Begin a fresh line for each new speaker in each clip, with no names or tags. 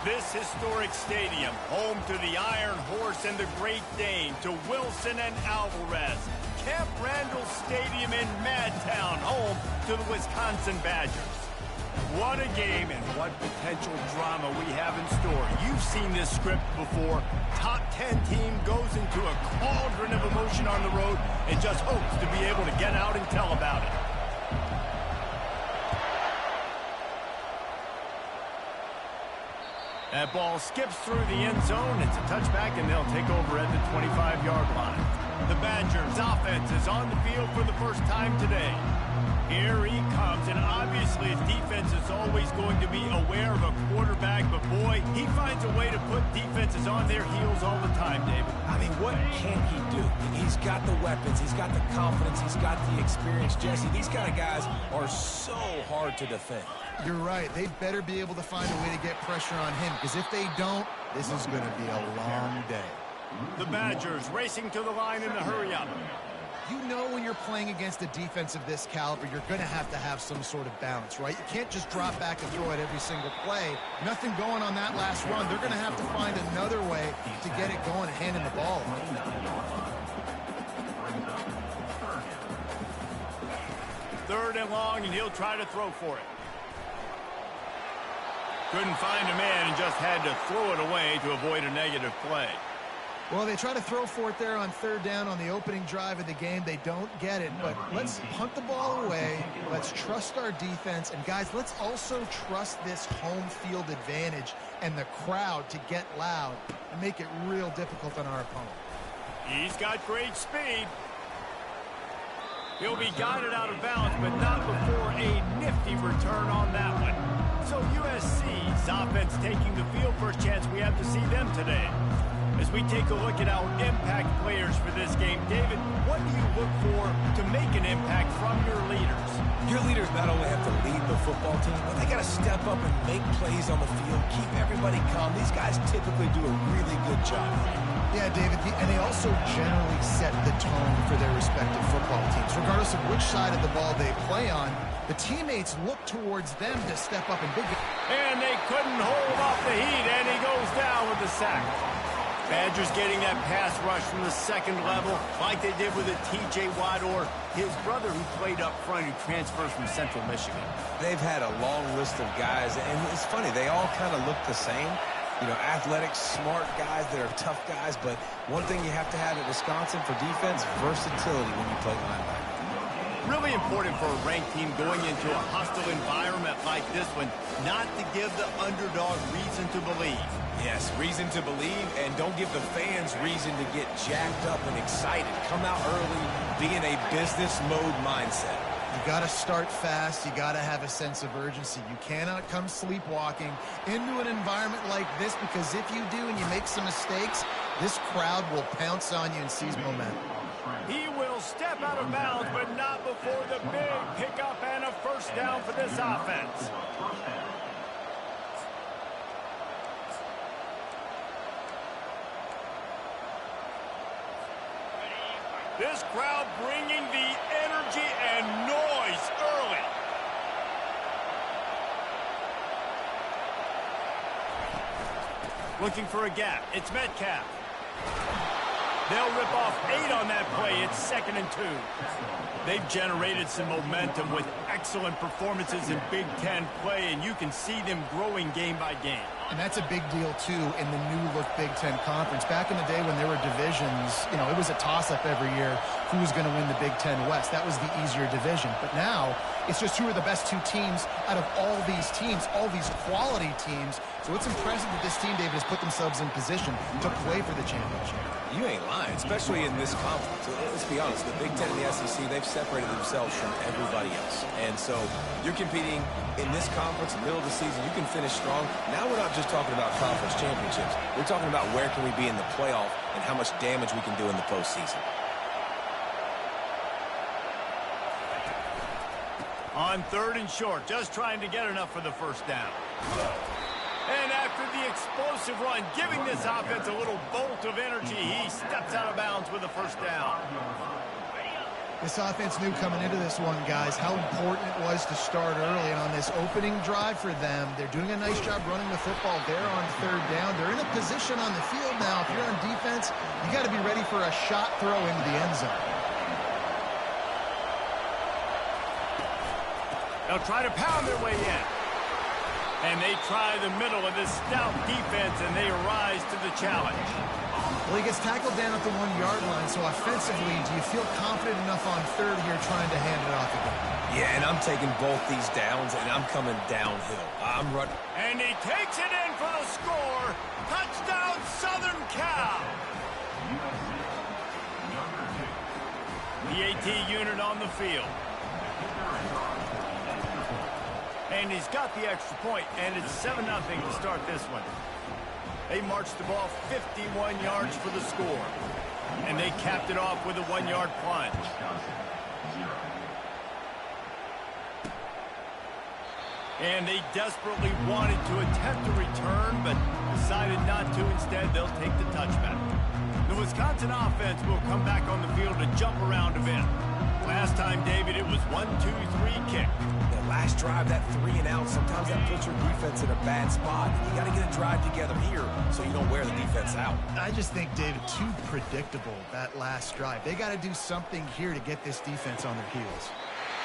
This historic stadium, home to the Iron Horse and the Great Dane, to Wilson and Alvarez. Camp Randall Stadium in Madtown, home to the Wisconsin Badgers. What a game and what potential drama we have in store. You've seen this script before. Top 10 team goes into a cauldron of emotion on the road and just hopes to be able to get out and tell about it. That ball skips through the end zone. It's a touchback, and they'll take over at the 25-yard line. The Badgers' offense is on the field for the first time today. Here he comes, and obviously his defense is always going to be aware of a quarterback, but boy, he finds a way to put defenses on their heels all the time, David.
I mean, what can't he do? He's got the weapons, he's got the confidence, he's got the experience. Jesse, these kind of guys are so hard to defend.
You're right. They better be able to find a way to get pressure on him, because if they don't, this is going to be a long day.
The Badgers racing to the line in the hurry-up.
You know when you're playing against a defense of this caliber, you're going to have some sort of balance, right? You can't just drop back and throw it every single play. Nothing going on that last run. They're going to have to find another way to get it going and handing the ball off.
Third and long, and he'll try to throw for it. Couldn't find a man and just had to throw it away to avoid a negative play.
Well, they try to throw for it there on third down on the opening drive of the game. They don't get it, but let's punt the ball away. Let's trust our defense. And, guys, let's also trust this home field advantage and the crowd to get loud and make it real difficult on our opponent.
He's got great speed. He'll be guided out of bounds, but not before a nifty return on that one. So USC's offense taking the field. First chance we have to see them today. As we take a look at our impact players for this game, David, what do you look for to make an impact from your leaders?
Your leaders not only have to lead the football team, but they got to step up and make plays on the field, keep everybody calm. These guys typically do a really good job.
Yeah, David, and they also generally set the tone for their respective football teams. Regardless of which side of the ball they play on, the teammates look towards them to step up and big.
And they couldn't hold off the heat, and he goes down with the sack. Badgers getting that pass rush from the second level, like they did with a T.J. Watt or his brother who played up front, who transfers from Central Michigan.
They've had a long list of guys, and it's funny, they all kind of look the same. You know, athletic, smart guys that are tough guys, but one thing you have to have at Wisconsin for defense, versatility when you play linebacker.
Really important for a ranked team going into a hostile environment like this one, not to give the underdog reason to believe.
Yes, reason to believe, and don't give the fans reason to get jacked up and excited. Come out early, be in a business mode mindset.
You got to start fast. You got to have a sense of urgency. You cannot come sleepwalking into an environment like this, because if you do and you make some mistakes, this crowd will pounce on you and seize momentum.
He will step out of bounds, but not before the big pickup and a first down for this offense. This crowd bringing the energy and noise early. Looking for a gap. It's Metcalf. They'll rip off 8 on that play. It's 2nd and 2. They've generated some momentum with excellent performances in Big Ten play, and you can see them growing game by game.
And that's a big deal, too, in the new-look Big Ten Conference. Back in the day when there were divisions, you know, it was a toss-up every year who was going to win the Big Ten West. That was the easier division. But now, it's just who are the best 2 teams out of all these teams, all these quality teams. So it's impressive that this team, David, has put themselves in position to play for the championship.
You ain't lying, especially in this conference. Let's be honest, the Big Ten and the SEC, they've separated themselves from everybody else. And so you're competing in this conference, middle of the season, you can finish strong. Now we're not just talking about conference championships. We're talking about where can we be in the playoff and how much damage we can do in the postseason.
On 3rd and short, just trying to get enough for the first down. And after the explosive run, giving this offense a little bolt of energy, he steps out of bounds with a first down.
This offense knew coming into this one, guys, how important it was to start early. And on this opening drive for them, they're doing a nice job running the football there on third down. They're in a position on the field now. If you're on defense, you got to be ready for a shot throw into the end zone.
They'll try to pound their way in. And they try the middle of this stout defense, and they rise to the challenge.
Well, he gets tackled down at the 1-yard line, so offensively, do you feel confident enough on third here trying to hand it off again?
Yeah, and I'm taking both these downs, and I'm coming downhill. I'm running.
And he takes it in for the score. Touchdown, Southern Cal. The AT unit on the field. And he's got the extra point, and it's 7-0 to start this one. They marched the ball 51 yards for the score. And they capped it off with a 1-yard plunge. And they desperately wanted to attempt a return, but decided not to. Instead, they'll take the touchback. The Wisconsin offense will come back on the field to jump around a bit. Last time, David, it was 1-2-3 kick.
The last drive, that 3-and-out, sometimes that puts your defense in a bad spot. You got to get a drive together here so you don't wear the defense out.
I just think, David, too predictable, that last drive. They got to do something here to get this defense on their heels.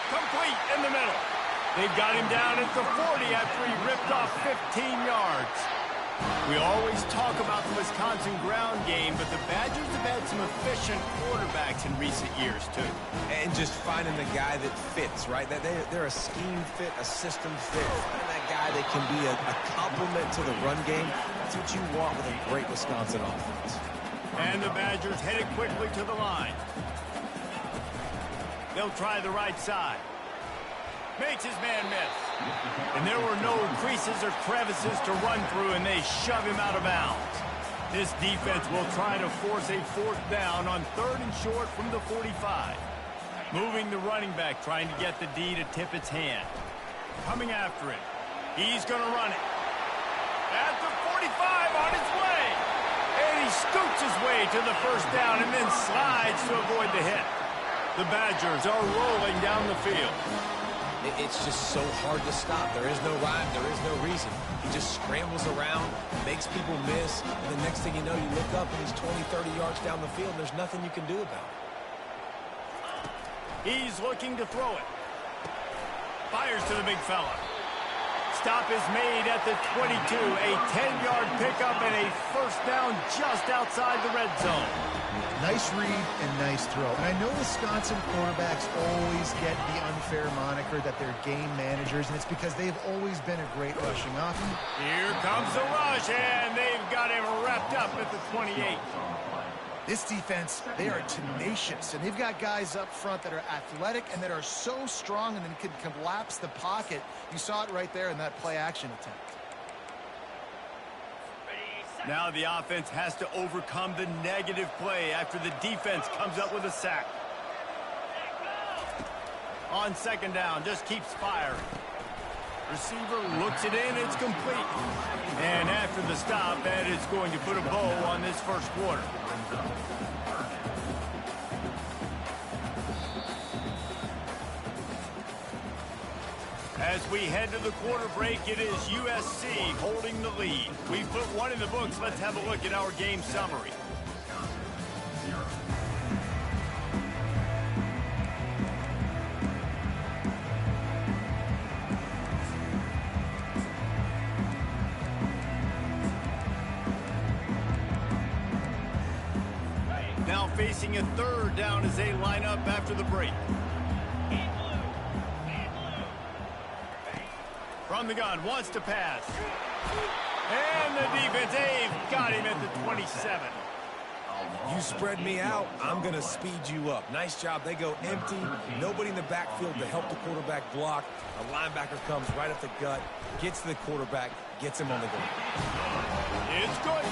Complete in the middle. They've got him down at the 40 after he ripped off 15 yards. We always talk about the Wisconsin ground game, but the Badgers have had some efficient quarterbacks in recent years, too.
And just finding the guy that fits, right? They're a scheme fit, a system fit. Finding that guy that can be a complement to the run game. That's what you want with a great Wisconsin offense.
And the Badgers headed quickly to the line. They'll try the right side. Makes his man miss. And there were no creases or crevices to run through, and they shove him out of bounds. This defense will try to force a 4th down on 3rd and short from the 45. Moving the running back, trying to get the D to tip its hand. Coming after it. He's going to run it. At the 45 on his way. And he scoots his way to the 1st down and then slides to avoid the hit. The Badgers are rolling down the field.
It's just so hard to stop. There is no rhyme. There is no reason. He just scrambles around, makes people miss, and the next thing you know, you look up and he's 20, 30 yards down the field, and there's nothing you can do about
it. He's looking to throw it. Fires to the big fella. Stop is made at the 22. A 10-yard pickup and a 1st down just outside the red zone.
Nice read and nice throw. And I know Wisconsin quarterbacks always get the unfair moniker that they're game managers, and it's because they've always been a great rushing offense.
Here comes the rush, and they've got him wrapped up at the 28.
This defense, they are tenacious, and they've got guys up front that are athletic and that are so strong and then can collapse the pocket. You saw it right there in that play-action attempt.
Now the offense has to overcome the negative play after the defense comes up with a sack. On 2nd down, just keeps firing. Receiver looks it in, it's complete. And after the stop, that is going to put a bow on this 1st quarter. As we head to the quarter break, it is USC holding the lead. We put one in the books. Let's have a look at our game summary. Now facing a 3rd down as they line up after the break. From the gun, wants to pass. And the defense, they've got him at the 27.
You spread me out, I'm going to speed you up. Nice job. They go empty. Nobody in the backfield to help the quarterback block. A linebacker comes right up the gut, gets to the quarterback, gets him on the ground.
It's good.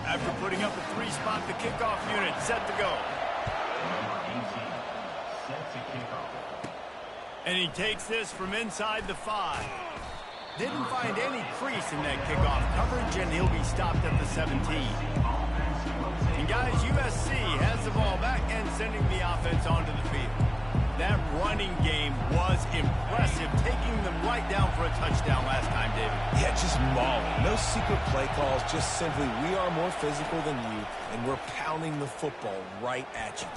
After putting up a 3-spot, the kickoff unit set to go. And he takes this from inside the 5. Didn't find any crease in that kickoff coverage, and he'll be stopped at the 17. touchdown last time, David.
Yeah, just mauling. No secret play calls, just simply we are more physical than you, and we're pounding the football right at you.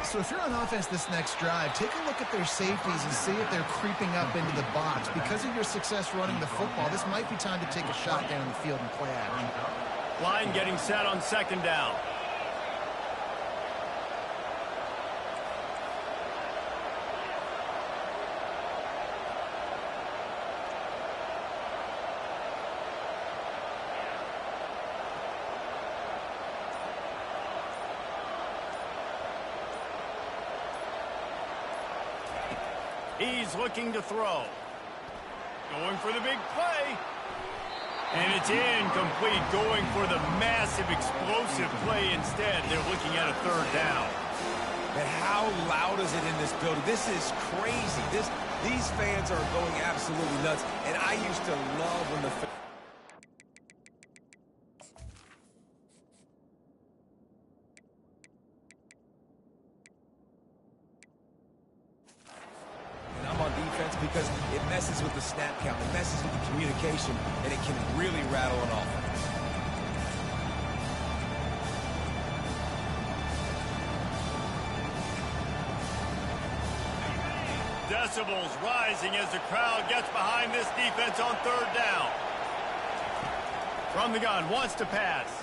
So if you're on offense this next drive, take a look at their safeties and see if they're creeping up into the box. Because of your success running the football, this might be time to take a shot down the field and play action.
Line getting set on second down. He's looking to throw. Going for the big play. And it's incomplete, going for the massive, explosive play instead. They're looking at a third down.
And how loud is it in this building? This is crazy. These fans are going absolutely nuts. And I used to love when the because it messes with the snap count, it messes with the communication, and it can really rattle an offense.
Decibels rising as the crowd gets behind this defense on third down. From the gun, wants to pass.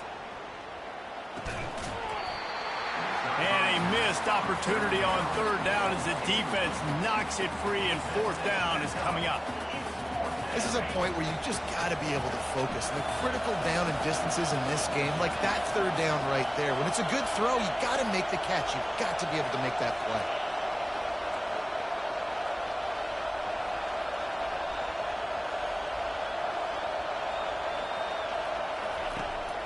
And a missed opportunity on third down as the defense knocks it free, and fourth down is coming up.
This is a point where you just got to be able to focus. The critical down and distances in this game, like that third down right there. When it's a good throw, you got to make the catch. You've got to be able to make that play.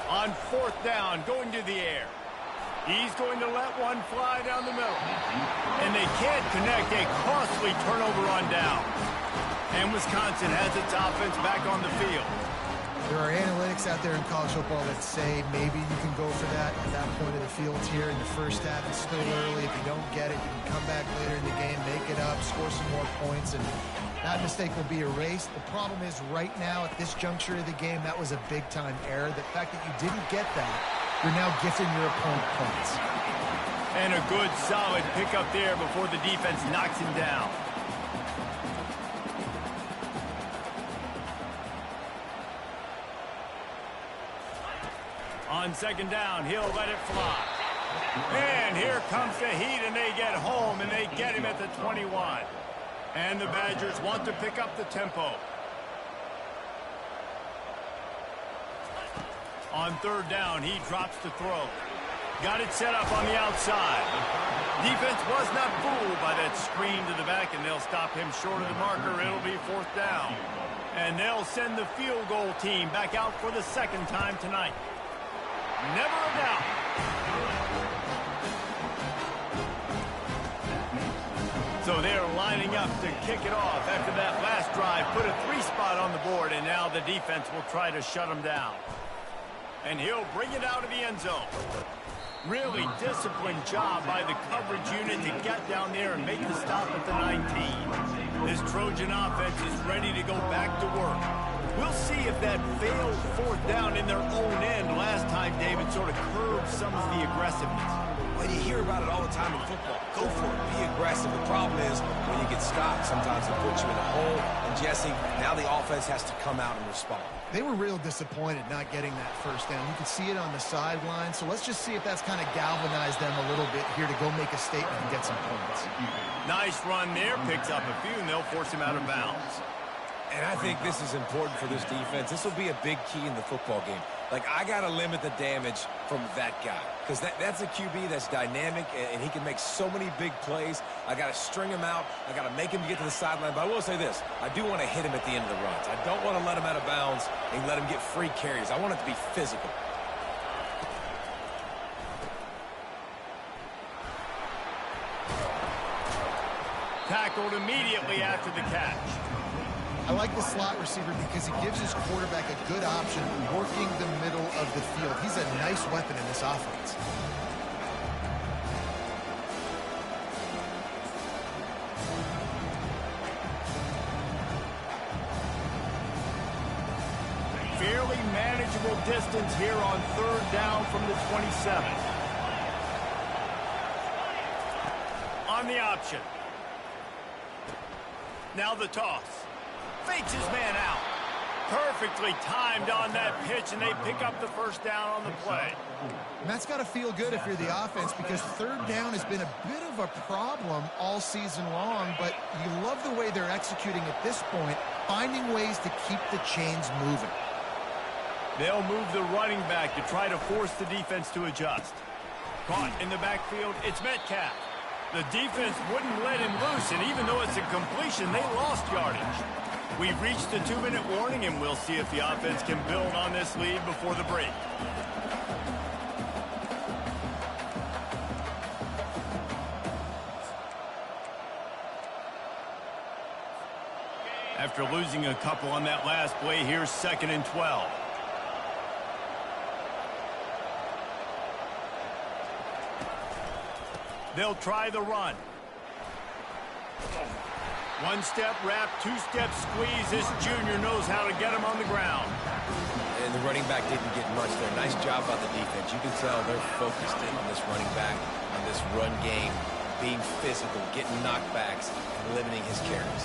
On fourth down, going to the air. He's going to let one fly down the middle. And they can't connect. A costly turnover on down. And Wisconsin has its offense back on the field.
There are analytics out there in college football that say maybe you can go for that at that point of the field here in the first half. It's still early. If you don't get it, you can come back later in the game, make it up, score some more points, and that mistake will be erased. The problem is right now at this juncture of the game, that was a big-time error. The fact that you didn't get that, you're now gifting your opponent points.
And a good, solid pickup there before the defense knocks him down. On second down, he'll let it fly. And here comes the heat, and they get home, and they get him at the 21. And the Badgers want to pick up the tempo. On third down, he drops to throw. Got it set up on the outside. Defense was not fooled by that screen to the back, and they'll stop him short of the marker. It'll be fourth down. And they'll send the field goal team back out for the second time tonight. Never a doubt. So they're lining up to kick it off after that last drive. Put a 3-spot on the board, and now the defense will try to shut them down. And he'll bring it out of the end zone. Really disciplined job by the coverage unit to get down there and make the stop at the 19. This Trojan offense is ready to go back to work. We'll see if that failed fourth down in their own end last time, David, sort of curbed some of the aggressiveness.
Well, you hear about it all the time in football. Go for it. Be aggressive. The problem is when you get stopped, sometimes it puts you in a hole. And, Jesse, now the offense has to come out and respond.
They were real disappointed not getting that first down. You could see it on the sideline. So let's just see if that's kind of galvanized them a little bit here to go make a statement and get some points.
Nice run there. Picks up a few, and they'll force him out of bounds.
And I think this is important for this defense. This will be a big key in the football game. Like, I got to limit the damage from that guy. Because that's a QB that's dynamic, and he can make so many big plays. I got to string him out. I got to make him get to the sideline. But I will say this. I do want to hit him at the end of the runs. I don't want to let him out of bounds and let him get free carries. I want it to be physical.
Tackled immediately after the catch.
I like the slot receiver because he gives his quarterback a good option working the middle of the field. He's a nice weapon in this offense.
manageable distance here on third down from the 27. On the option. Now the toss. Fakes his man out. Perfectly timed on that pitch, and they pick up the first down on the play.
And that's got to feel good if you're the offense, because third down has been a bit of a problem all season long, but you love the way they're executing at this point, finding ways to keep the chains moving.
They'll move the running back to try to force the defense to adjust. Caught in the backfield, it's Metcalf. The defense wouldn't let him loose, and even though it's a completion, they lost yardage. We've reached the 2-minute warning, and we'll see if the offense can build on this lead before the break. After losing a couple on that last play, here's 2nd and 12. They'll try the run. One-step wrap, two-step squeeze. This junior knows how to get him on the ground.
And the running back didn't get much there. Nice job by the defense. You can tell they're focused in on this running back, on this run game, being physical, getting knockbacks, and limiting his carries.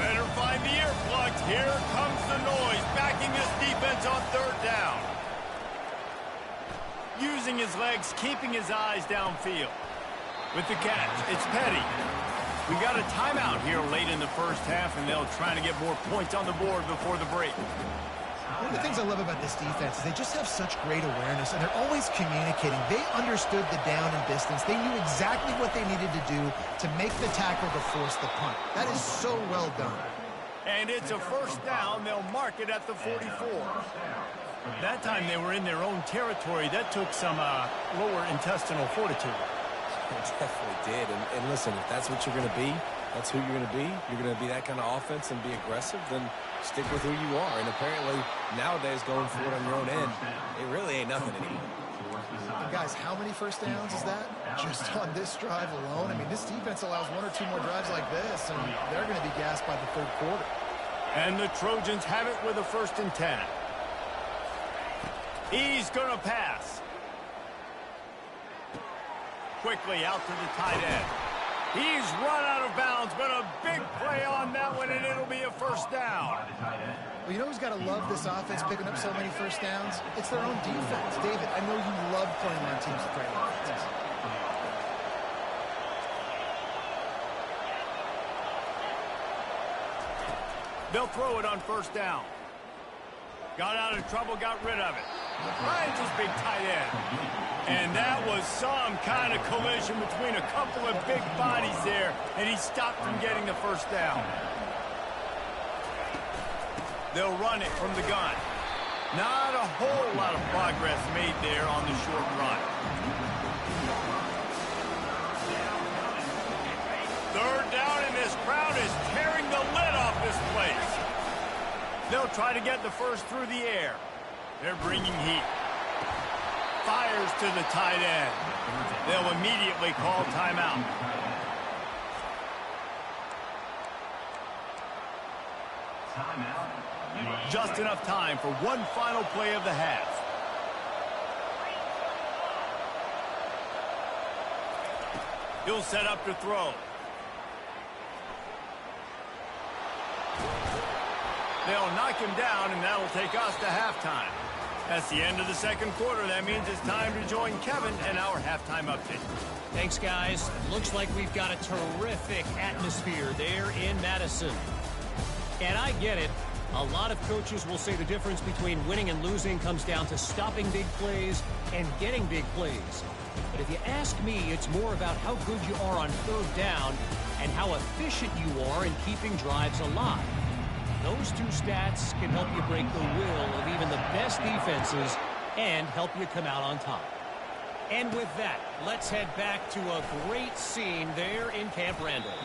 Better find the earplugs. Here comes the noise, backing this defense on third down. Using his legs, keeping his eyes downfield. With the catch, it's Petty. We got a timeout here late in the first half, and they'll try to get more points on the board before the break.
One of the things I love about this defense is they just have such great awareness, and they're always communicating. They understood the down and distance. They knew exactly what they needed to do to make the tackle to force the punt. That is so well done.
And it's a first down. They'll mark it at the 44. That time they were in their own territory. That took some lower intestinal fortitude.
It definitely did. And listen, if that's what you're going to be, that's who you're going to be. You're going to be that kind of offense and be aggressive, then stick with who you are. And apparently, nowadays, going for it on your own end, it really ain't nothing anymore.
And guys, how many first downs is that? Just on this drive alone? I mean, this defense allows 1 or 2 more drives like this, and they're going to be gassed by the third quarter.
And the Trojans have it with a 1st and 10. He's going to pass. Quickly out to the tight end. He's run out of bounds, but a big play on that one, and it'll be a first down.
Well, you know who's got to love this offense picking up so many first downs? It's their own defense. David, I know you love playing on teams with great offenses.
They'll throw it on first down. Got out of trouble, got rid of it. Finds his big tight end. And that was some kind of collision between a couple of big bodies there, and he stopped from getting the first down. They'll run it from the gun. Not a whole lot of progress made there on the short run. Third down, and this crowd is tearing the lid off this place. They'll try to get the first through the air. They're bringing heat. Fires to the tight end. They'll immediately call timeout. Just enough time for one final play of the half. He'll set up to throw. They'll knock him down, and that'll take us to halftime. That's the end of the second quarter. That means it's time to join Kevin and our halftime update.
Thanks, guys. Looks like we've got a terrific atmosphere there in Madison. And I get it. A lot of coaches will say the difference between winning and losing comes down to stopping big plays and getting big plays. But if you ask me, it's more about how good you are on third down and how efficient you are in keeping drives alive. Those two stats can help you break the will of even the best defenses and help you come out on top. And with that, let's head back to a great scene there in Camp Randall.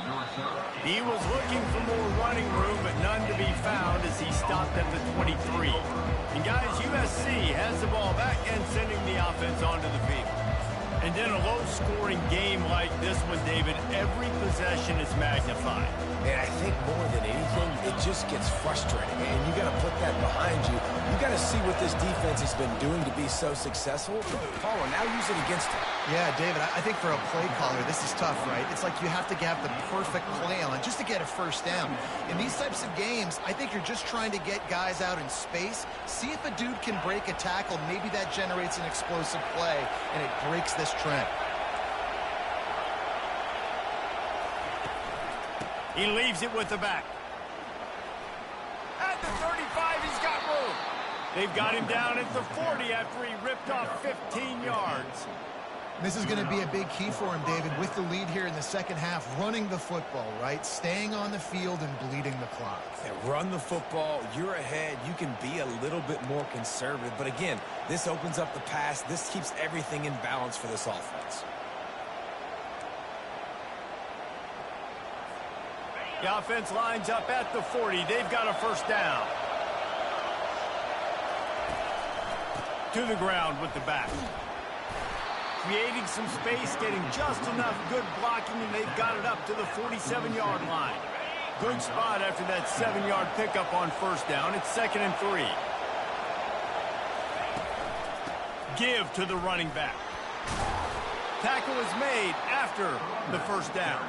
He was looking for more running room, but none to be found as he stopped at the 23. And guys, USC has the ball back and sending the offense onto the field. And in a low-scoring game like this one, David, every possession is magnified.
And I think more than anything, it just gets frustrating. And you got to put that behind you. You got to see what this defense has been doing to be so successful. Paul, now use it against him.
Yeah, David, I think for a play caller, this is tough, right? It's like you have to have the perfect play on just to get a first down. In these types of games, I think you're just trying to get guys out in space, see if a dude can break a tackle. Maybe that generates an explosive play, and it breaks this trend.
He leaves it with the back. At the 35, he's got room. They've got him down at the 40 after he ripped off 15 yards.
This is going to be a big key for him, David, with the lead here in the second half, running the football, right? Staying on the field and bleeding the clock.
Yeah, run the football. You're ahead. You can be a little bit more conservative. But again, this opens up the pass. This keeps everything in balance for this offense.
The offense lines up at the 40. They've got a first down. To the ground with the back. Creating some space, getting just enough good blocking, and they've got it up to the 47-yard line. Good spot after that 7-yard pickup on first down. It's 2nd and 3. Give to the running back. Tackle is made after the first down.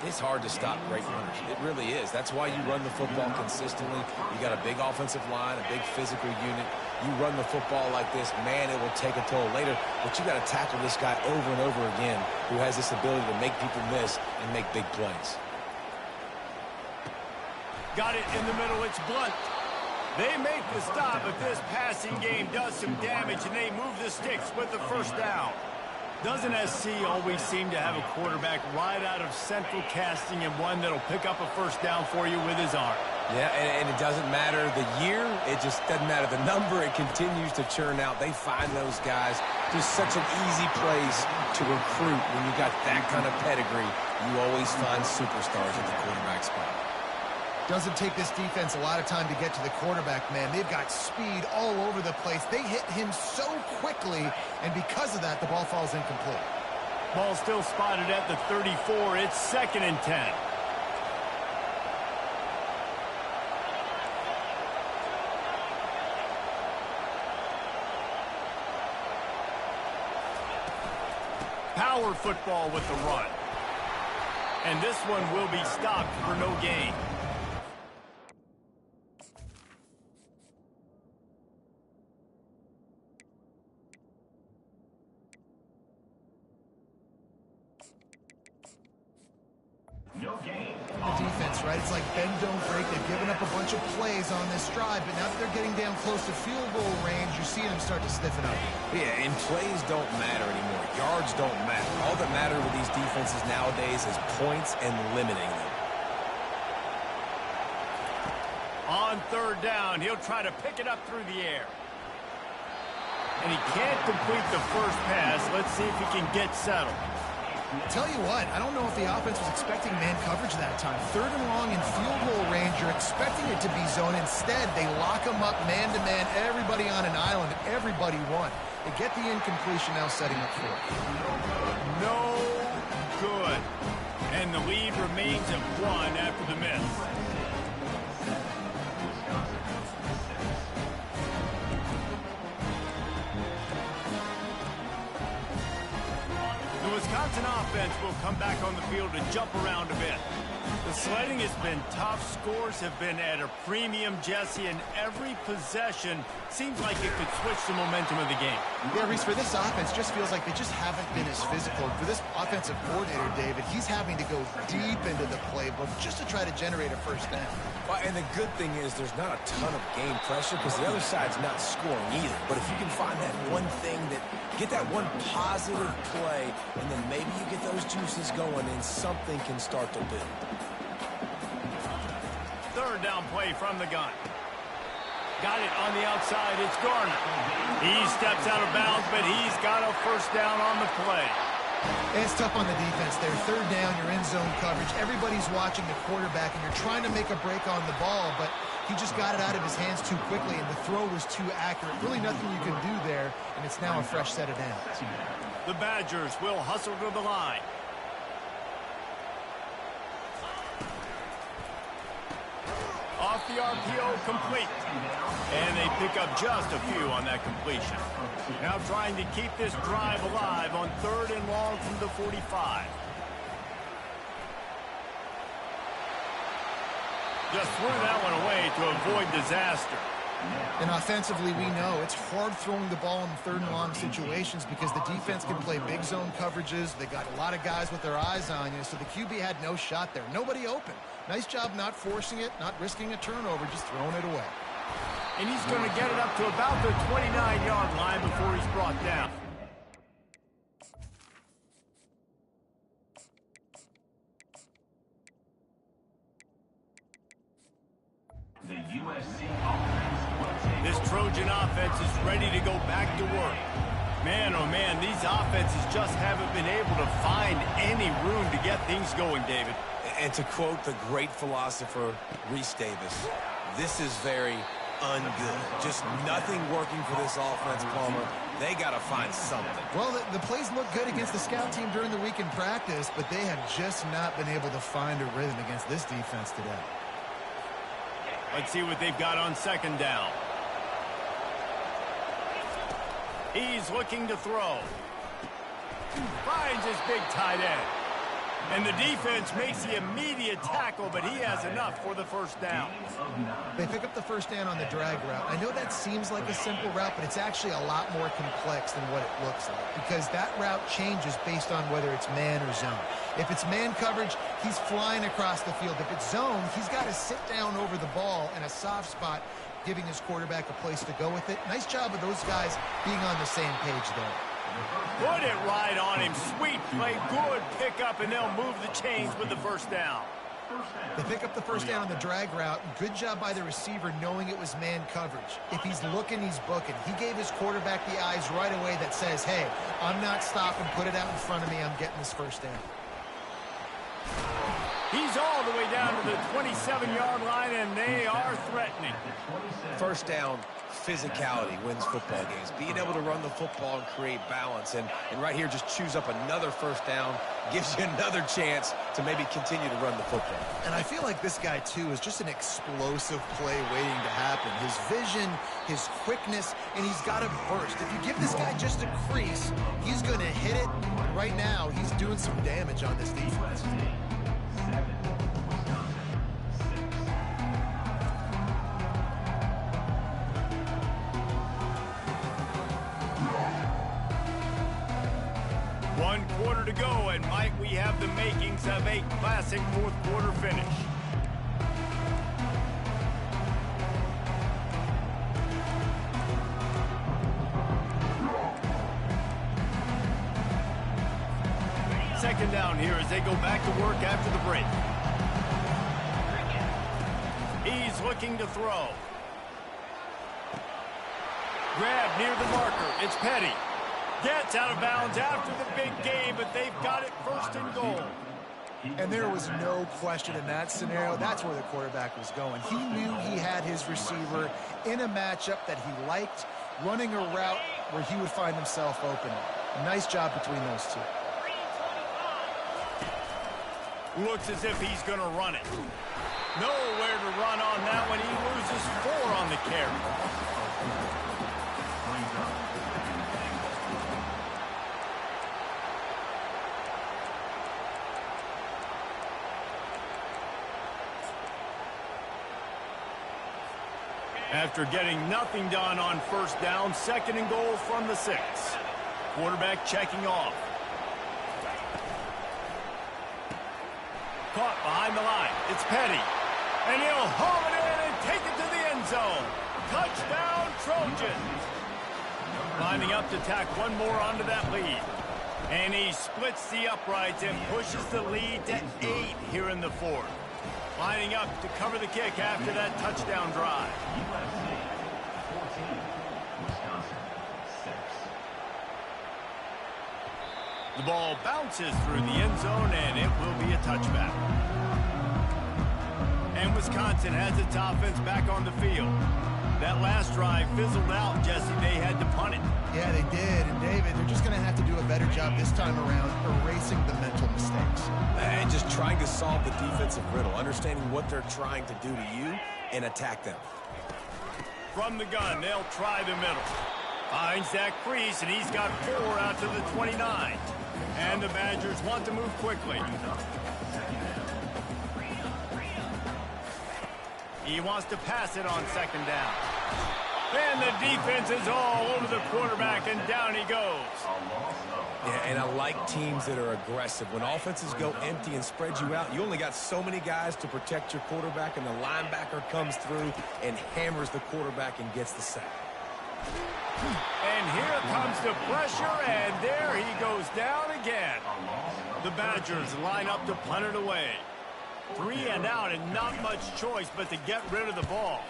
It's hard to stop great runners. It really is. That's why you run the football consistently. You got a big offensive line, a big physical unit. You run the football like this, man, it will take a toll later. But you got to tackle this guy over and over again who has this ability to make people miss and make big plays.
Got it in the middle. It's Blunt. They make the stop, but this passing game does some damage, and they move the sticks with the first down. Doesn't SC always seem to have a quarterback right out of central casting and one that'll pick up a first down for you with his arm?
Yeah, and it doesn't matter the year. It just doesn't matter the number. It continues to churn out. They find those guys. Just such an easy place to recruit when you got that kind of pedigree. You always find superstars at the quarterback spot.
Doesn't take this defense a lot of time to get to the quarterback, man. They've got speed all over the place. They hit him so quickly, and because of that, the ball falls incomplete.
Ball still spotted at the 34. It's 2nd and 10. Power football with the run. And this one will be stopped for no gain.
The defense, right? It's like bend, don't break. They've given up a bunch of plays on this drive, but now that they're getting down close to field goal range, you're seeing them start to stiffen up.
Yeah, and plays don't matter anymore. Yards don't matter. All that matters with these defenses nowadays is points and limiting them.
On 3rd down, he'll try to pick it up through the air. And he can't complete the first pass. Let's see if he can get settled.
Tell you what, I don't know if the offense was expecting man coverage that time. 3rd and long in field goal range, you're expecting it to be zone. Instead, they lock them up man-to-man, everybody on an island, everybody won. They get the incompletion now setting up for it.
No good. And the lead remains at 1 after the miss. The Wisconsin offense will come back on the field to jump around a bit. The sledding has been tough. Scores have been at a premium, Jesse, and every possession seems like it could switch the momentum of the game.
Yeah, Reese, for this offense, just feels like they just haven't been as physical. For this offensive coordinator, David, he's having to go deep into the playbook just to try to generate a first down.
Well, and the good thing is there's not a ton of game pressure because the other side's not scoring either. But if you can find that one thing that get that one positive play, and then maybe you get those juices going and something can start to build.
3rd down play from the gun. Got it on the outside. It's Garner. He steps out of bounds, but he's got a first down on the play.
And it's tough on the defense there. 3rd down, you're in zone coverage. Everybody's watching the quarterback, and you're trying to make a break on the ball, but He just got it out of his hands too quickly, and the throw was too accurate. Really nothing you can do there, and it's now a fresh set of downs.
The Badgers will hustle to the line. Off the RPO, complete. And they pick up just a few on that completion. Now trying to keep this drive alive on 3rd and long from the 45. Just threw that one away to avoid disaster.
And offensively, we know it's hard throwing the ball in 3rd and long situations because the defense can play big zone coverages. They got a lot of guys with their eyes on you, so the QB had no shot there. Nobody open. Nice job not forcing it, not risking a turnover, just throwing it away.
And he's going to get it up to about the 29-yard line before he's brought down.
The USC offense.
This Trojan offense is ready to go back to work. Man, oh man, these offenses just haven't been able to find any room to get things going, David.
And to quote the great philosopher, Reese Davis, this is very ungood. Just nothing working for this offense, Palmer. They got to find something.
Well, the plays look good against the scout team during the week in practice, but they have just not been able to find a rhythm against this defense today.
Let's see what they've got on 2nd down. He's looking to throw. Finds his big tight end. And the defense makes the immediate tackle, but he has enough for the 1st down.
They pick up the 1st down on the drag route. I know that seems like a simple route, but it's actually a lot more complex than what it looks like because that route changes based on whether it's man or zone. If it's man coverage, he's flying across the field. If it's zone, he's got to sit down over the ball in a soft spot, giving his quarterback a place to go with it. Nice job of those guys being on the same page there.
Put it right on him. Sweet play, good pickup, and they'll move the chains with the 1st down.
They pick up the 1st down on the drag route. Good job by the receiver knowing it was man coverage. If he's looking, he's booking. He gave his quarterback the eyes right away that says, hey, I'm not stopping. Put it out in front of me. I'm getting this 1st down.
He's all the way down to the 27-yard line, and they are threatening.
1st down, physicality wins football games. Being able to run the football and create balance. And right here, just choose up another 1st down, gives you another chance to maybe continue to run the football.
And I feel like this guy, too, is just an explosive play waiting to happen. His vision, his quickness, and he's got a burst. If you give this guy just a crease, he's going to hit it. Right now, he's doing some damage on this defense.
One quarter to go, and might we have the makings of a classic 4th quarter finish. Second down here as they go back to work after the break. He's looking to throw. Grab near the marker. It's Petty. Gets out of bounds after the big game, but they've got it 1st and goal.
And there was no question in that scenario. That's where the quarterback was going. He knew he had his receiver in a matchup that he liked, running a route where he would find himself open. A nice job between those two.
Looks as if he's going to run it. Nowhere to run on that one. He loses 4 on the carry. After getting nothing done on 1st down, 2nd and goal from the 6. Quarterback checking off. Caught behind the line. It's Petty. And he'll haul it in and take it to the end zone. Touchdown, Trojans. Lining up to tack one more onto that lead. And he splits the uprights and pushes the lead to 8 here in the 4th. Lining up to cover the kick after that touchdown drive.
USC 14, Wisconsin 6.
The ball bounces through the end zone, and it will be a touchback. And Wisconsin has its offense back on the field. That last drive fizzled out, Jesse. They had to punt it.
Yeah, they did. And, David, they're just going to have to do a better job this time around erasing the mental mistakes.
And just trying to solve the defensive riddle, understanding what they're trying to do to you and attack them.
From the gun, they'll try the middle. Finds that crease, and he's got 4 out to the 29. And the Badgers want to move quickly. He wants to pass it on second down. And the defense is all over the quarterback, and down he goes.
Yeah, and I like teams that are aggressive. When offenses go empty and spread you out, you only got so many guys to protect your quarterback, and the linebacker comes through and hammers the quarterback and gets the sack.
And here comes the pressure, and there he goes down again. The Badgers line up to punt it away. 3 and out, and not much choice but to get rid of the ball.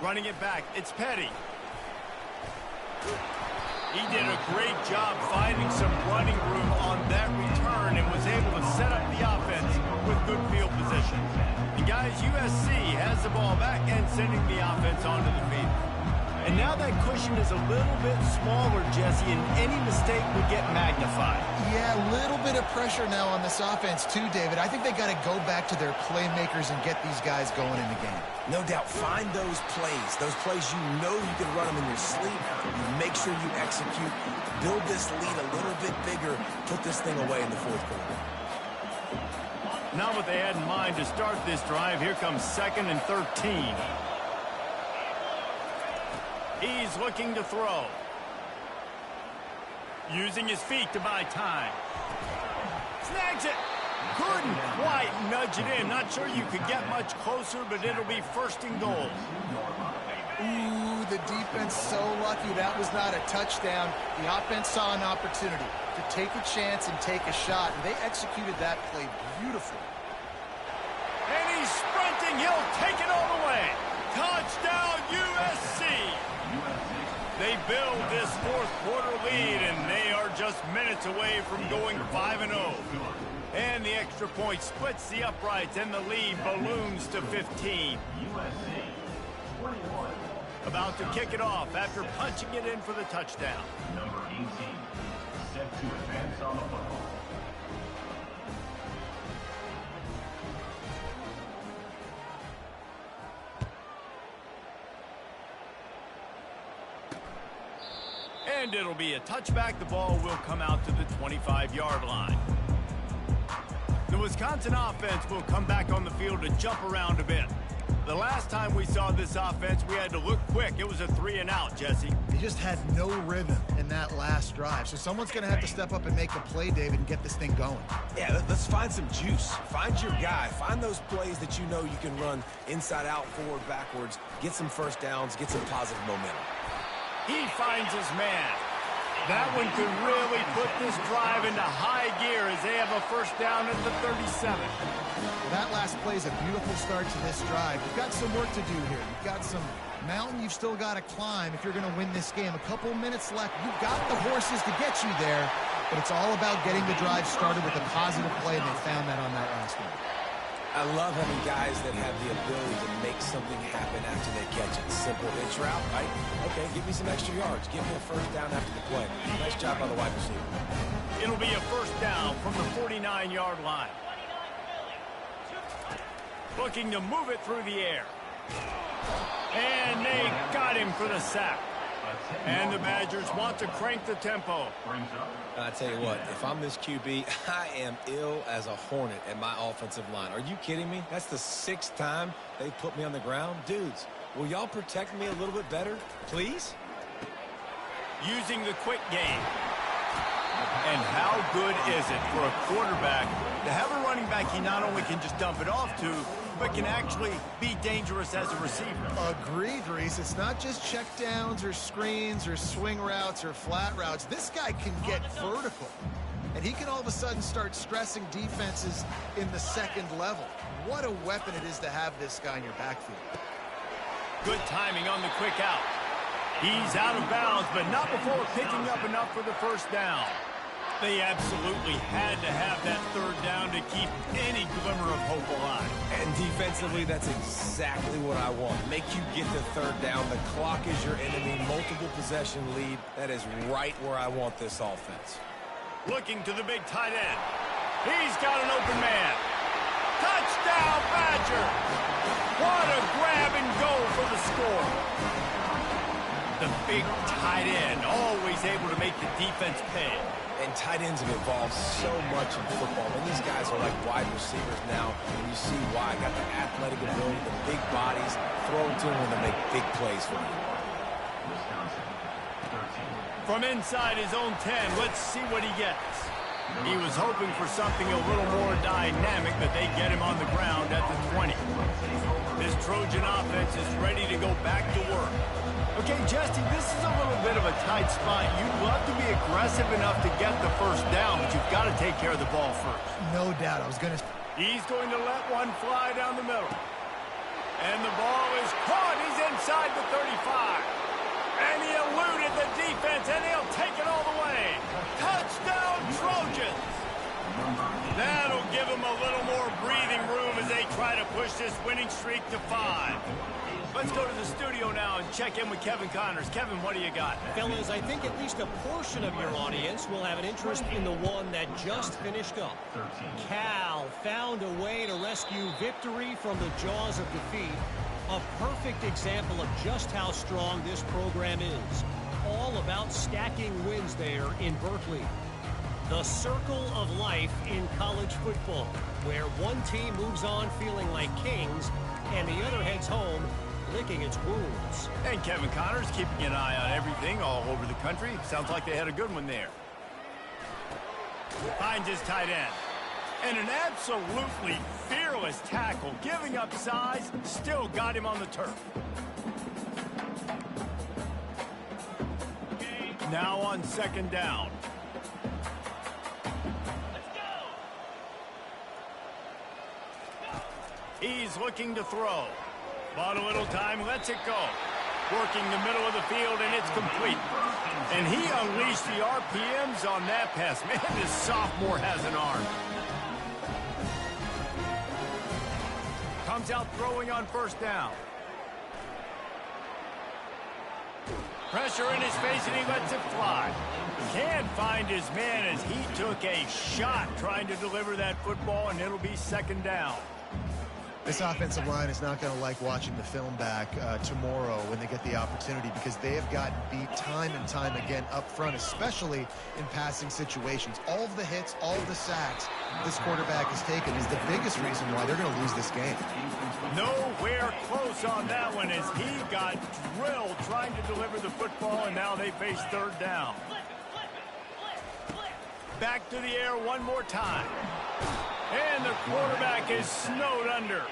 Running it back, it's Petty. He did a great job finding some running room on that return and was able to set up the offense with good field position. And guys, USC has the ball back and sending the offense onto the field. And now that cushion is a little bit smaller, Jesse, and any mistake would get magnified.
Yeah, a little bit of pressure now on this offense too, David. I think they got to go back to their playmakers and get these guys going in the game.
No doubt, find those plays you know you can run them in your sleep. You make sure you execute, build this lead a little bit bigger, put this thing away in the fourth quarter.
Not what they had in mind to start this drive. Here comes 2nd and 13. He's looking to throw. Using his feet to buy time. Snags it. Couldn't quite nudge it in. Not sure you could get much closer, but it'll be 1st and goal.
Ooh, the defense so lucky that was not a touchdown. The offense saw an opportunity to take a chance and take a shot, and they executed that play beautifully.
And he's sprinting. He'll take it all the way. Touchdown, USC. They build this 4th quarter lead, and they are just minutes away from going 5-0. And the extra point splits the uprights, and the lead balloons to 15. About to kick it off after punching it in for the touchdown.
Number 18, set to advance on the football.
And it'll be a touchback. The ball will come out to the 25-yard line. The Wisconsin offense will come back on the field to jump around a bit. The last time we saw this offense, we had to look quick. It was a 3 and out, Jesse.
They just had no rhythm in that last drive. So someone's going to have to step up and make a play, David, and get this thing going.
Yeah, let's find some juice. Find your guy. Find those plays that you know you can run inside out, forward, backwards. Get some first downs. Get some positive momentum.
He finds his man. That one could really put this drive into high gear as they have a 1st down at the 37.
That last play is a beautiful start to this drive. You've got some work to do here. You've got some mountain you've still got to climb if you're going to win this game. A couple minutes left. You've got the horses to get you there, but it's all about getting the drive started with a positive play, and they found that on that last one.
I love having guys that have the ability to make something happen after they catch it. Simple hitch route, right? Okay, give me some extra yards. Give me a 1st down after the play. Nice job by the wide receiver.
It'll be a 1st down from the 49-yard line. Looking to move it through the air. And they got him for the sack. And the Badgers want to crank the tempo.
I tell you what, if I'm this QB, I am ill as a hornet at my offensive line. Are you kidding me? That's the 6th time they put me on the ground. Dudes, will y'all protect me a little bit better, please?
Using the quick game. And how good is it for a quarterback to have a running back he not only can just dump it off to, but can actually be dangerous as a receiver?
Agreed, Reese. It's not just checkdowns or screens or swing routes or flat routes. This guy can get vertical, and he can all of a sudden start stressing defenses in the 2nd level. What a weapon it is to have this guy in your backfield.
Good timing on the quick out. He's out of bounds, but not before picking up enough for the 1st down. They absolutely had to have that 3rd down to keep any glimmer of hope alive.
And defensively, that's exactly what I want. Make you get the third down. The clock is your enemy. Multiple possession lead. That is right where I want this offense.
Looking to the big tight end. He's got an open man. Touchdown, Badger! What a grab and go for the score. The big tight end, always able to make the defense pay.
And tight ends have evolved so much in football. And these guys are like wide receivers now. And you see why. Got the athletic ability, the big bodies, throw to them when they make big plays for you.
From inside his own 10, let's see what he gets. He was hoping for something a little more dynamic, but they get him on the ground at the 20. This Trojan offense is ready to go back to work. Okay, Jesse, this is a little bit of a tight spot. You'd love to be aggressive enough to get the first down, but you've got to take care of the ball first.
No doubt.
He's going to let one fly down the middle. And the ball is caught. He's inside the 35. And he eluded the defense, and he'll take it all the way. Touchdown, Trojans! That'll give them a little more breathing room as they try to push this winning streak to 5. Let's go to the studio now and check in with Kevin Connors. Kevin, what do you got?
Fellas, I think at least a portion of your audience will have an interest in the one that just finished up. Cal found a way to rescue victory from the jaws of defeat. A perfect example of just how strong this program is. All about stacking wins there in Berkeley. The circle of life in college football, where one team moves on feeling like kings and the other heads home licking its wounds.
And Kevin Connors keeping an eye on everything all over the country. Sounds like they had a good one there. Finds his tight end. And an absolutely fearless tackle, giving up size, still got him on the turf. Now on second down. He's looking to throw. Bought a little time, lets it go. Working the middle of the field, and it's complete. And he unleashed the RPMs on that pass. Man, this sophomore has an arm. Comes out throwing on first down. Pressure in his face, and he lets it fly. Can't find his man as he took a shot trying to deliver that football, and it'll be second down.
This offensive line is not going to like watching the film back tomorrow when they get the opportunity, because they have gotten beat time and time again up front, especially in passing situations. All of the hits, all of the sacks this quarterback has taken is the biggest reason why they're going to lose this game.
Nowhere close on that one as he got drilled trying to deliver the football, and now they face third down. Back to the air one more time. And the quarterback is snowed under.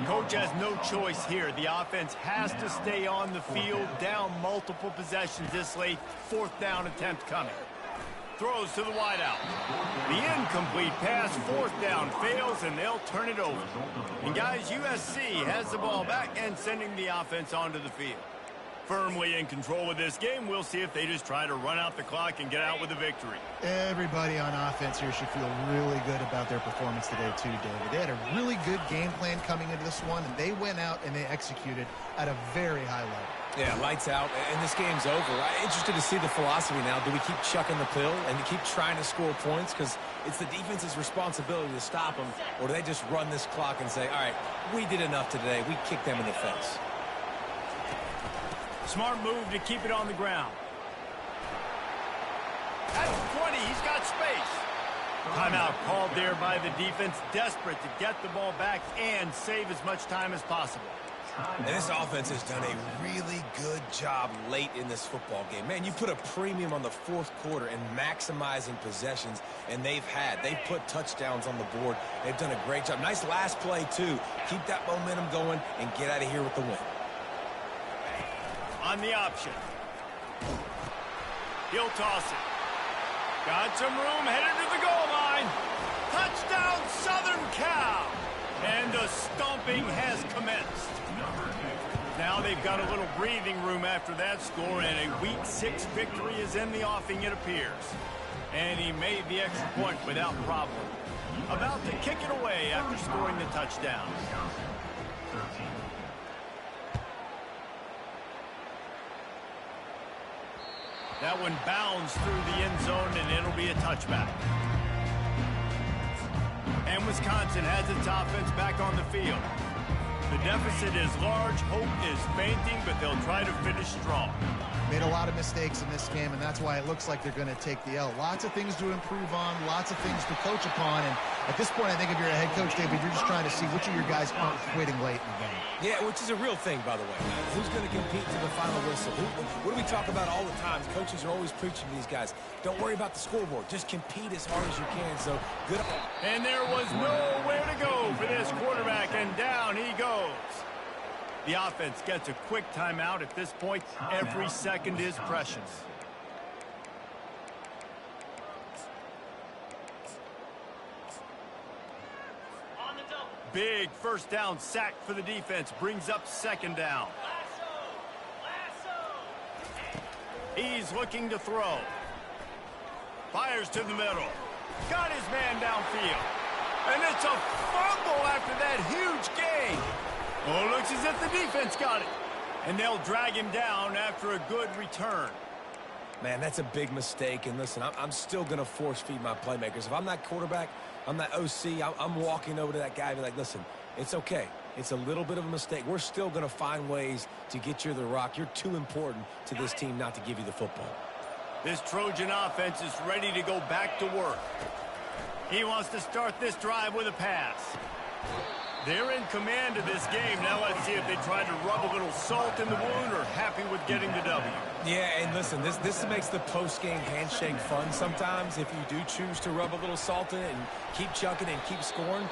Coach has no choice here. The offense has to stay on the field, down multiple possessions this late. Fourth down attempt coming. Throws to the wideout. The incomplete pass, fourth down, fails, and they'll turn it over. And guys, USC has the ball back and sending the offense onto the field. Firmly in control of this game. We'll see if they just try to run out the clock and get out with a victory.
Everybody on offense here should feel really good about their performance today too, David. They had a really good game plan coming into this one, and they went out and they executed at a very high level.
Yeah, lights out, and this game's over. I'm interested to see the philosophy now. Do we keep chucking the pill and keep trying to score points? Because it's the defense's responsibility to stop them. Or do they just run this clock and say, all right, we did enough today. We kicked them in the face.
Smart move to keep it on the ground. At 20, he's got space. Timeout called there by the defense, desperate to get the ball back and save as much time as possible.
And this offense has done a really good job late in this football game. Man, you put a premium on the fourth quarter and maximizing possessions, and they've put touchdowns on the board. They've done a great job. Nice last play, too. Keep that momentum going and get out of here with the win.
On the option. He'll toss it. Got some room, headed to the goal line. Touchdown, Southern Cal. And the stomping has commenced. Now they've got a little breathing room after that score, and a Week 6 victory is in the offing, it appears. And he made the extra point without problem. About to kick it away after scoring the touchdown.
Wisconsin, 13.
That one bounds through the end zone, and it'll be a touchback. And Wisconsin has its offense back on the field. The deficit is large, hope is fainting, but they'll try to finish strong.
Made a lot of mistakes in this game, and that's why it looks like they're going to take the L. Lots of things to improve on, lots of things to coach upon, and at this point, I think if you're a head coach, David, you're just trying to see which of your guys aren't quitting late in the game.
Yeah, which is a real thing, by the way. Who's going to compete to the final whistle? What do we talk about all the time? Coaches are always preaching to these guys. Don't worry about the scoreboard. Just compete as hard as you can. So good.
And there was nowhere to go for this quarterback, and down he goes. The offense gets a quick timeout at this point. Every second is precious. Big first down sack for the defense. Brings up second down. He's looking to throw. Fires to the middle. Got his man downfield. And it's a fumble after that huge gain. Oh, looks as if the defense got it. And they'll drag him down after a good return.
Man, that's a big mistake. And listen, I'm still going to force feed my playmakers. If I'm that quarterback, I'm that OC, I'm walking over to that guy and be like, listen, it's okay. It's a little bit of a mistake. We're still going to find ways to get you the rock. You're too important to this team not to give you the football.
This Trojan offense is ready to go back to work. He wants to start this drive with a pass. They're in command of this game. Now let's see if they try to rub a little salt in the wound or happy with getting the W.
Yeah, and listen, this makes the post-game handshake fun sometimes. If you do choose to rub a little salt in it and keep chucking and keep scoring,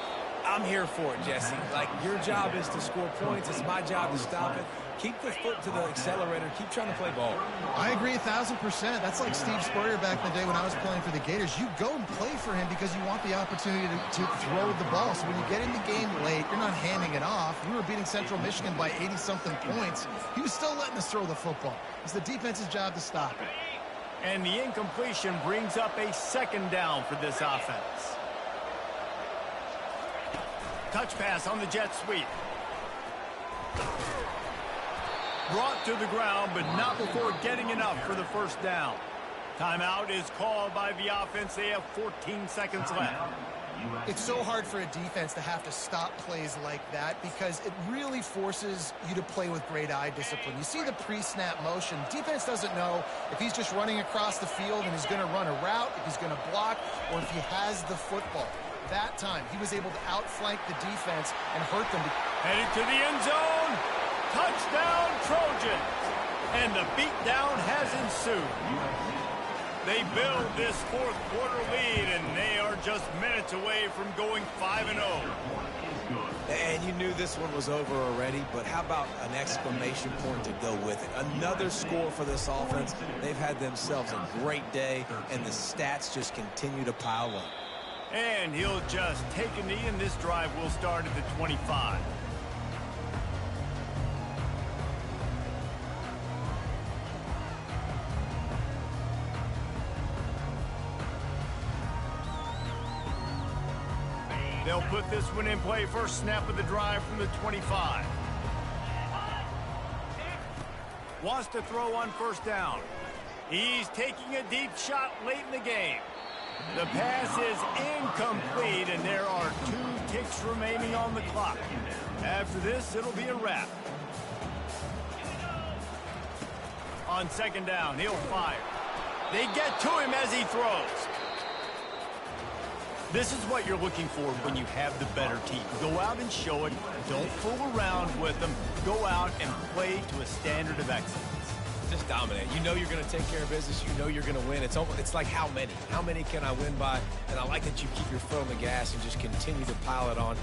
I'm here for it, Jesse. Like, your job is to score points. It's my job to stop it. Keep the foot to the accelerator. Keep trying to play ball.
I agree 1,000%. That's like Steve Spurrier back in the day when I was playing for the Gators. You go and play for him because you want the opportunity to throw the ball. So when you get in the game late, you're not handing it off. We were beating Central Michigan by 80-something points. He was still letting us throw the football. It's the defense's job to stop it.
And the incompletion brings up a second down for this offense. Touch pass on the jet sweep. Brought to the ground, but not before getting enough for the first down. Timeout is called by the offense. They have 14 seconds left.
It's so hard for a defense to have to stop plays like that because it really forces you to play with great eye discipline. You see the pre-snap motion. Defense doesn't know if he's just running across the field and he's going to run a route, if he's going to block, or if he has the football. That time, he was able to outflank the defense and hurt them.
Headed to the end zone. Touchdown, Trojans. And the beatdown has ensued. They build this fourth quarter lead, and they are just minutes away from going 5-0.
And you knew this one was over already, but how about an exclamation point to go with it? Another score for this offense. They've had themselves a great day, and the stats just continue to pile up.
And he'll just take a knee, and this drive will start at the 25. They'll put this one in play. First snap of the drive from the 25. Wants to throw on first down. He's taking a deep shot late in the game. The pass is incomplete, and there are 2 ticks remaining on the clock. After this, it'll be a wrap. On second down, he'll fire. They get to him as he throws. This is what you're looking for when you have the better team. Go out and show it. Don't fool around with them. Go out and play to a standard of excellence.
Just dominate. You know you're going to take care of business. You know you're going to win. It's like how many? How many can I win by? And I like that you keep your foot on the gas and just continue to pile it on.